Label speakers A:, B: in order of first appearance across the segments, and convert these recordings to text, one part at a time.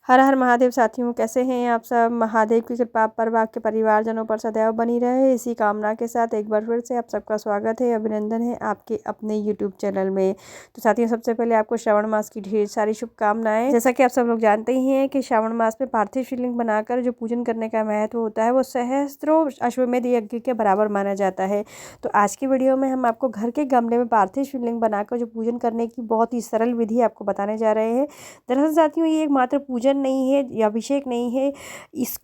A: हर हर महादेव साथियों, कैसे हैं आप सब। महादेव की कृपा पर आपके परिवारजनों पर सदैव बनी रहे, इसी कामना के साथ एक बार फिर से आप सबका स्वागत है, अभिनंदन है आपके अपने यूट्यूब चैनल में। तो साथियों, सबसे पहले आपको श्रावण मास की ढेर सारी शुभकामनाएं। जैसा कि आप सब लोग जानते ही हैं कि श्रावण मास में पार्थिव शिवलिंग बनाकर जो पूजन करने का महत्व होता है वो सहस्त्रों अश्वमेध यज्ञ के बराबर माना जाता है। तो आज की वीडियो में हम आपको घर के गमले में पार्थिव शिवलिंग बनाकर जो पूजन करने की बहुत ही सरल विधि आपको बताने जा रहे हैं। दरअसल साथियों, ये एक मात्र पूजन नहीं है या अभिषेक नहीं है,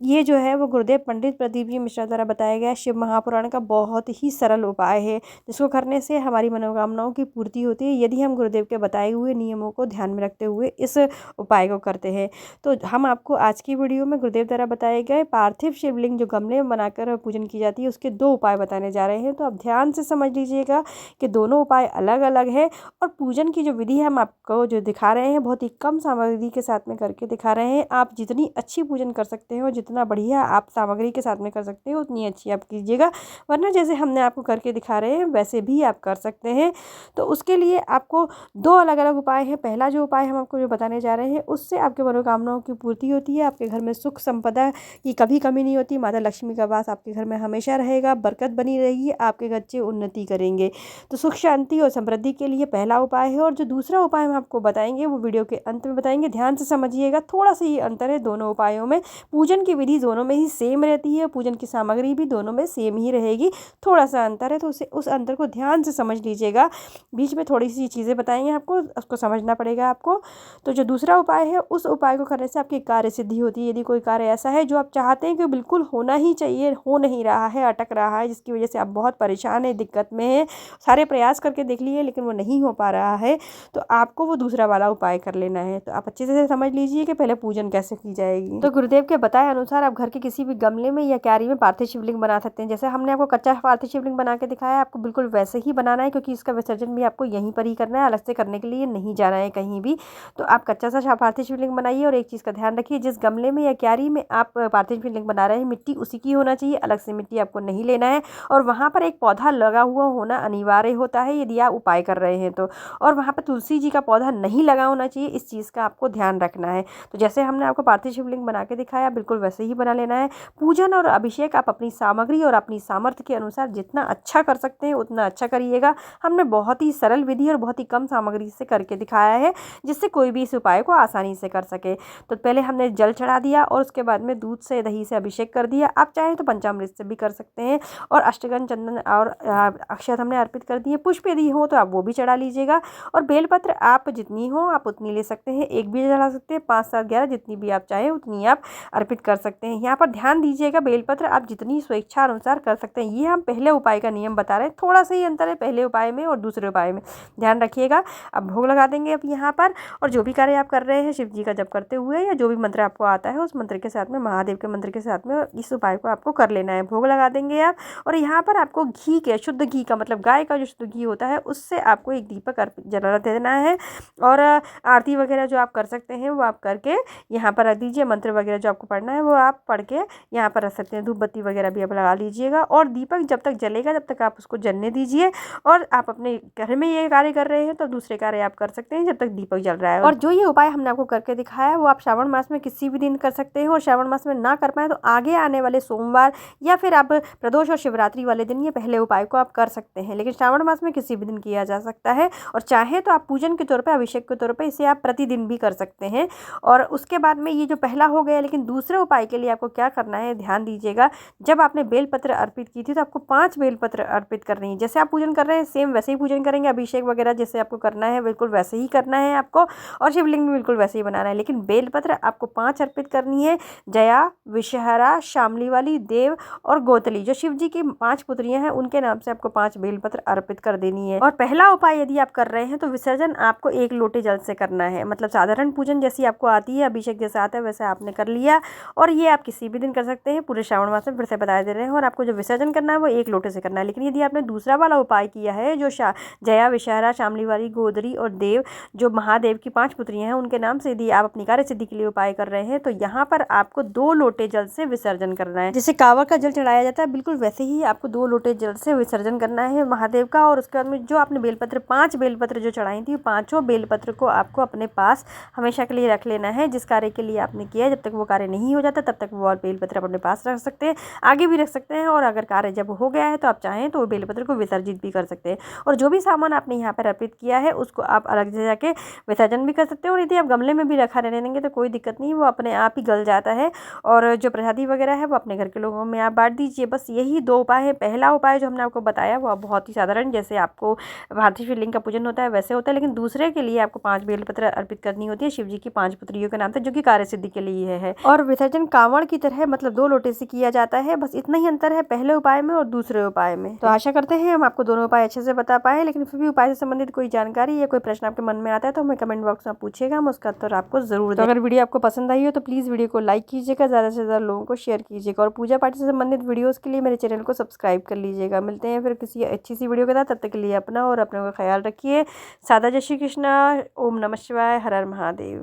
A: ये जो है वो गुरुदेव पंडित प्रदीप जी मिश्रा द्वारा बताया गया शिव महापुराण का बहुत ही सरल उपाय है, जिसको करने से हमारी मनोकामनाओं की पूर्ति होती है यदि हम गुरुदेव के बताए हुए नियमों को ध्यान में रखते हुए इस उपाय को करते हैं। तो हम आपको आज की वीडियो में गुरुदेव द्वारा बताए गए पार्थिव शिवलिंग जो गमले में बनाकर पूजन की जाती है उसके 2 उपाय बताने जा रहे हैं। तो आप ध्यान से समझ लीजिएगा कि दोनों उपाय अलग अलग है और पूजन की जो विधि हम आपको जो दिखा रहे हैं बहुत ही कम सामग्री के साथ में करके दिखा रहे हैं। आप जितनी अच्छी पूजन कर सकते हैं और जितना बढ़िया आप सामग्री के साथ में कर सकते हैं उतनी अच्छी आप कीजिएगा, वरना जैसे हमने आपको करके दिखा रहे हैं वैसे भी आप कर सकते हैं। तो उसके लिए आपको 2 अलग अलग उपाय हैं। पहला जो उपाय हम आपको जो बताने जा रहे हैं उससे आपके मनोकामनाओं की पूर्ति होती है, आपके घर में सुख संपदा की कभी कमी नहीं होती, माता लक्ष्मी का वास आपके घर में हमेशा रहेगा, बरकत बनी रहेगी, आपके बच्चे उन्नति करेंगे। तो सुख शांति और समृद्धि के लिए पहला उपाय है। और जो दूसरा उपाय हम आपको बताएंगे वो वीडियो के अंत में बताएंगे, ध्यान से समझिएगा। थोड़ा सा ही अंतर है दोनों उपायों में, पूजन की विधि दोनों में ही सेम रहती है, पूजन की सामग्री भी दोनों में सेम ही रहेगी, थोड़ा सा अंतर है, तो उस अंतर को ध्यान से समझ लीजिएगा। बीच में थोड़ी सी चीज़ें बताएंगे आपको, उसको समझना पड़ेगा आपको। तो जो दूसरा उपाय है उस उपाय को करने से आपकी कार्य सिद्धि होती है। यदि कोई कार्य ऐसा है जो आप चाहते हैं कि बिल्कुल होना ही चाहिए, हो नहीं रहा है, अटक रहा है, जिसकी वजह से आप बहुत परेशान हैं, दिक्कत में हैं, सारे प्रयास करके देख लिए लेकिन वो नहीं हो पा रहा है, तो आपको वो दूसरा वाला उपाय कर लेना है। तो आप अच्छे से समझ लीजिए कि पहले पूजन कैसे की जाएगी। तो गुरुदेव के बताए अनुसार आप घर के किसी भी गमले में या क्यारी में पार्थिव शिवलिंग बना सकते हैं। जैसे हमने आपको कच्चा पार्थिव शिवलिंग बना के दिखाया है, आपको बिल्कुल वैसे ही बनाना है, क्योंकि इसका विसर्जन भी आपको यहीं पर ही करना है, अलग से करने के लिए नहीं जाना है कहीं भी। तो आप कच्चा सा पार्थिव शिवलिंग बनाइए और एक चीज़ का ध्यान रखिए, जिस गमले में या क्यारी में आप पार्थिव शिवलिंग बना रहे हैं मिट्टी उसी की होना चाहिए, अलग से मिट्टी आपको नहीं लेना है। और वहाँ पर एक पौधा लगा हुआ होना अनिवार्य होता है यदि आप उपाय कर रहे हैं तो। और वहाँ पर तुलसी जी का पौधा नहीं लगा होना चाहिए, इस चीज़ का आपको ध्यान रखना है। तो जैसे हमने आपको पार्थिव शिवलिंग बना के दिखाया बिल्कुल वैसे ही बना लेना है। पूजन और अभिषेक आप अपनी सामग्री और अपनी सामर्थ्य के अनुसार जितना अच्छा कर सकते हैं उतना अच्छा करिएगा। हमने बहुत ही सरल विधि और बहुत ही कम सामग्री से करके दिखाया है, जिससे कोई भी इस उपाय को आसानी से कर सके। तो पहले हमने जल चढ़ा दिया और उसके बाद में दूध से दही से अभिषेक कर दिया। आप चाहें तो पंचामृत से भी कर सकते हैं। और अष्टगंध चंदन और अक्षत हमने अर्पित कर दिए। पुष्प यदि हो तो आप वो भी चढ़ा लीजिएगा। और बेलपत्र आप जितनी हो आप उतनी ले सकते हैं, एक भी चढ़ा सकते हैं, 5 7 11 जितनी भी आप चाहें उतनी आप अर्पित कर सकते हैं। यहाँ पर ध्यान दीजिएगा, बेलपत्र आप जितनी स्वेच्छा अनुसार कर सकते हैं। ये हम पहले उपाय का नियम बता रहे हैं, थोड़ा सा ही अंतर है पहले उपाय में और दूसरे उपाय में, ध्यान रखिएगा। अब भोग लगा देंगे अब यहाँ पर, और जो भी कार्य आप कर रहे हैं शिव जी का जप करते हुए या जो भी मंत्र आपको आता है उस मंत्र के साथ में, महादेव के मंत्र के साथ में इस उपाय को आपको कर लेना है। भोग लगा देंगे आप, और यहाँ पर आपको घी के, शुद्ध घी का मतलब गाय का जो शुद्ध घी होता है उससे आपको एक दीपक अर्पित जला देना है। और आरती वगैरह जो आप कर सकते हैं वो आप करके यहाँ पर रख दीजिए। मंत्र वगैरह जो आपको पढ़ना है वो आप पढ़ के यहाँ पर रख सकते हैं। धूप बत्ती वगैरह भी आप लगा लीजिएगा, और दीपक जब तक जलेगा जब तक आप उसको जलने दीजिए। और आप अपने घर में ये कार्य कर रहे हैं तो दूसरे कार्य आप कर सकते हैं जब तक दीपक जल रहा है। और जो ये उपाय हमने आपको करके दिखाया है वो आप श्रावण मास में किसी भी दिन कर सकते हैं, और श्रावण मास में ना कर पाए तो आगे आने वाले सोमवार या फिर आप प्रदोष और शिवरात्रि वाले दिन ये पहले उपाय को आप कर सकते हैं, लेकिन श्रावण मास में किसी भी दिन किया जा सकता है। और चाहे तो आप पूजन के तौर पर, अभिषेक के तौर पर इसे आप प्रतिदिन भी कर सकते हैं। और उसके बाद में ये जो पहला हो गया, लेकिन दूसरे उपाय के लिए आपको क्या करना है ध्यान दीजिएगा। जब आपने बेलपत्र अर्पित की थी तो आपको 5 बेलपत्र अर्पित करनी है। जैसे आप पूजन कर रहे हैं सेम वैसे ही पूजन करेंगे, अभिषेक वगैरह जैसे आपको करना है बिल्कुल वैसे ही करना है आपको, और शिवलिंग भी बिल्कुल वैसे ही बनाना है। लेकिन बेलपत्र आपको 5 अर्पित करनी है। जया, विषहरा, शामली वाली, देव और गोतली, जो शिव जी की 5 पुत्रियां हैं उनके नाम से आपको 5 बेलपत्र अर्पित कर देनी है। और पहला उपाय यदि आप कर रहे हैं तो विसर्जन आपको 1 लोटे जल से करना है, मतलब साधारण पूजन जैसी आपको आती है, अभिषेक जैसा आता है वैसे आपने कर लिया। और ये आप किसी भी दिन कर सकते हैं, पूरे श्रावण मास में फिर से बता दे रहे हैं। और आपको जो विसर्जन करना है वो 1 लोटे से करना है। लेकिन यदि आपने दूसरा वाला उपाय किया है जो जया, विषहरा, शामली वाली, गोदरी और देव, जो महादेव की 5 पुत्रियां हैं उनके नाम से यदि आप अपनी कार्य सिद्धि के लिए उपाय कर रहे हैं तो यहाँ पर आपको 2 लोटे जल से विसर्जन करना है। जैसे कांवड़ का जल चढ़ाया जाता है बिल्कुल वैसे ही आपको 2 लोटे जल से विसर्जन करना है महादेव का। और उसके बाद में जो आपने बेलपत्र 5 बेलपत्र जो चढ़ाई थी, 5 बेलपत्र को आपको अपने पास हमेशा के लिए रख लेना है, जिस कार्य के लिए आपने किया है, जब तक वो कार्य नहीं हो जाता तब तक वो बेलपत्र आप अपने पास रख सकते हैं, आगे भी रख सकते हैं। और अगर कार्य जब हो गया है तो आप चाहें तो बेलपत्र को विसर्जित भी कर सकते हैं। और जो भी सामान आपने यहाँ पर अर्पित किया है उसको आप अलग से जाके विसर्जन भी कर सकते हैं। और यदि आप गमले में भी रखा रहने देंगे तो कोई दिक्कत नहीं, वो अपने आप ही गल जाता है। और जो प्रसादी वगैरह है वो अपने घर के लोगों में आप बांट दीजिए। बस यही 2 उपाय है। पहला उपाय जो हमने आपको बताया वो बहुत ही साधारण, जैसे आपको भारतीय शिवलिंग का पूजन होता है वैसे होता है, लेकिन दूसरे के लिए आपको 5 बेलपत्र अर्पित करनी होती है शिव जी की 5 पुत्रियों के नाम से, जो कि कार्य सिद्धि के लिए है। और विसर्जन कांवड़ की तरह मतलब 2 लोटे से किया जाता है। बस इतना ही अंतर है पहले उपाय में और दूसरे उपाय में। तो आशा करते हैं हम आपको दोनों उपाय अच्छे से बता पाए, लेकिन फिर भी उपाय से संबंधित कोई जानकारी या कोई प्रश्न आपके मन में आता है तो हमें कमेंट बॉक्स में पूछिएगा, हम उसका उत्तर आपको जरूर दें। अगर वीडियो आपको पसंद आई हो तो प्लीज़ वीडियो को लाइक कीजिएगा, ज़्यादा से ज़्यादा लोगों को शेयर कीजिएगा, और पूजा पाठ से संबंधित वीडियोज़ के लिए मेरे चैनल को सब्सक्राइब कर लीजिएगा। मिलते हैं फिर किसी अच्छी सी वीडियो के साथ, तब तक के लिए अपना और अपने का ख्याल रखिए। सादा जय श्री कृष्णा। ओम नमः शिवाय। हर हर महादेव।